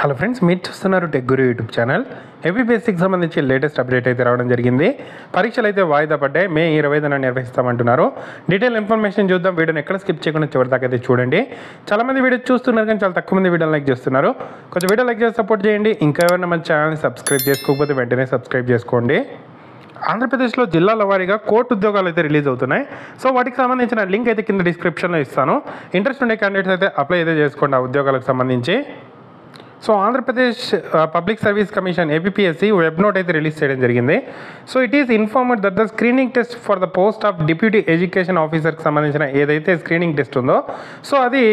Hello friends, మీరు చూస్తున్నారు tech గురు YouTube channel. ఏపీపీఎస్సీకి సంబంధించి లేటెస్ట్ అప్డేట్ అయితే రావడం జరిగింది. పరీక్షలు అయితే వాయిదా పడ్డాయి. మే 25న నిర్వహిస్తామంటున్నారు. డీటెయిల్ ఇన్ఫర్మేషన్ చూద్దాం. వీడియోని ఎక్కడ స్కిప్ చేయకుండా చివరి దాకా అయితే చూడండి. చాలామంది వీడియో చూస్తున్నారు కానీ చాలా తక్కువ మంది వీడియో లైక్ చేస్తున్నారు. కొంచెం వీడియో లైక్ చేసి సపోర్ట్ చేయండి. ఇంకా ఎవరైనా మన ఛానల్ని సబ్స్క్రైబ్ చేసుకోకపోతే వెంటనే సబ్స్క్రైబ్ చేసుకోండి. ఆంధ్రప్రదేశ్లో జిల్లాల వారీగా కోర్టు ఉద్యోగాలు అయితే రిలీజ్ అవుతున్నాయి. సో వాటికి సంబంధించిన లింక్ అయితే కింద డిస్క్రిప్షన్లో ఇస్తాను. ఇంట్రెస్ట్ ఉండే క్యాండిడేట్స్ అయితే అప్లై అయితే చేసుకోండి ఆ ఉద్యోగాలకు సంబంధించి. So Andhra Pradesh public service commission APSC web note అయితే రిలీజ్ చేయడం జరిగింది. So it is informed that the screening test for the post of deputy education ఆఫీసర్కి సంబంధించిన ఏదైతే స్క్రీనింగ్ టెస్ట్ ఉందో సో అది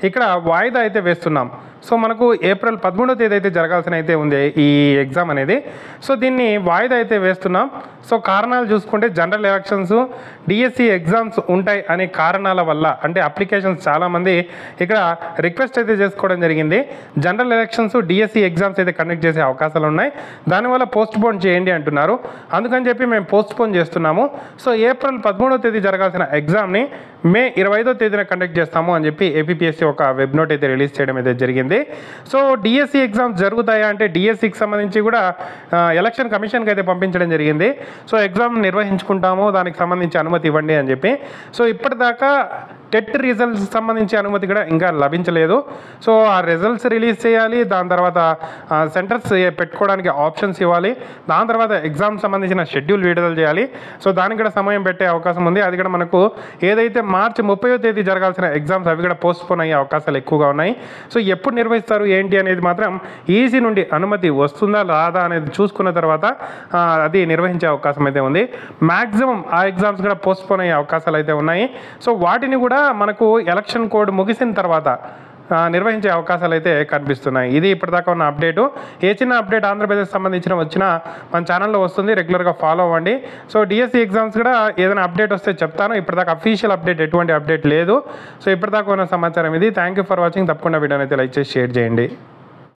ఇక్కడ వాయిదా అయితే వేస్తున్నాం. సో మనకు ఏప్రిల్ 13వ తేదీ అయితే జరగాల్సిన అయితే ఉంది ఈ ఎగ్జామ్ అనేది. సో దీన్ని వాయిదా అయితే వేస్తున్నాం. సో కారణాలు చూసుకుంటే జనరల్ ఎలక్షన్స్, డిఎస్సి ఎగ్జామ్స్ ఉంటాయి అనే కారణాల వల్ల అంటే అప్లికేషన్స్ చాలామంది ఇక్కడ రిక్వెస్ట్ అయితే చేసుకోవడం జరిగింది. జనరల్ ఎలక్షన్స్, డిఎస్సి ఎగ్జామ్స్ అయితే కండక్ట్ చేసే అవకాశాలు ఉన్నాయి. దానివల్ల పోస్ట్ పోన్ చేయండి అంటున్నారు. అందుకని చెప్పి మేము పోస్ట్ పోన్ చేస్తున్నాము. సో ఏప్రిల్ 13వ తేదీ జరగాల్సిన ఎగ్జామ్ని మే 25వ తేదీన కండక్ట్ చేస్తాము అని చెప్పి ఏపీఎస్సీ ఒక వెబ్ నోట్ అయితే రిలీజ్ చేయడం అయితే జరిగింది. సో డిఎస్సి ఎగ్జామ్స్ జరుగుతాయా అంటే డిఎస్సికి సంబంధించి కూడా ఎలక్షన్ కమిషన్కి అయితే పంపించడం జరిగింది. సో ఎగ్జామ్ నిర్వహించుకుంటాము, దానికి సంబంధించి అనుమతి ఇవ్వండి అని చెప్పి. సో ఇప్పటిదాకా టెట్ రిజల్ట్స్ సంబంధించి అనుమతి కూడా ఇంకా లభించలేదు. సో ఆ రిజల్ట్స్ రిలీజ్ చేయాలి, దాని తర్వాత సెంటర్స్ పెట్టుకోవడానికి ఆప్షన్స్ ఇవ్వాలి, దాని తర్వాత ఎగ్జామ్ సంబంధించిన షెడ్యూల్ విడుదల చేయాలి. సో దానికి కూడా సమయం పెట్టే అవకాశం ఉంది. అది కూడా మనకు ఏదైతే మార్చి 30వ తేదీ జరగాల్సిన ఎగ్జామ్స్ అవి కూడా పోస్ట్ పోన్ అయ్యే అవకాశాలు ఎక్కువగా ఉన్నాయి. సో ఎప్పుడు నిర్వహిస్తారు ఏంటి అనేది మాత్రం ఈసీ నుండి అనుమతి వస్తుందా రాదా అనేది చూసుకున్న తర్వాత అది నిర్వహించే అవకాశం అయితే ఉంది. మ్యాక్సిమం ఆ ఎగ్జామ్స్ కూడా పోస్ట్ పోన్ అయ్యే అవకాశాలు అయితే ఉన్నాయి. సో వాటిని కూడా మనకు ఎలక్షన్ కోడ్ ముగిసిన తర్వాత నిర్వహించే అవకాశాలు అయితే కనిపిస్తున్నాయి. ఇది ఇప్పటిదాకా ఉన్న అప్డేటు. ఏ చిన్న అప్డేట్ ఆంధ్రప్రదేశ్ సంబంధించిన వచ్చినా మన ఛానల్లో వస్తుంది, రెగ్యులర్గా ఫాలో అవ్వండి. సో డిఎస్సి ఎగ్జామ్స్ కూడా ఏదైనా అప్డేట్ వస్తే చెప్తాను. ఇప్పటిదాకా అఫీషియల్ అప్డేట్ ఎటువంటి అప్డేట్ లేదు. సో ఇప్పటిదాకా ఉన్న సమాచారం ఇది. Thank you for watching. తప్పకుండా వీడియోని అయితే లైక్ చేసి షేర్ చేయండి.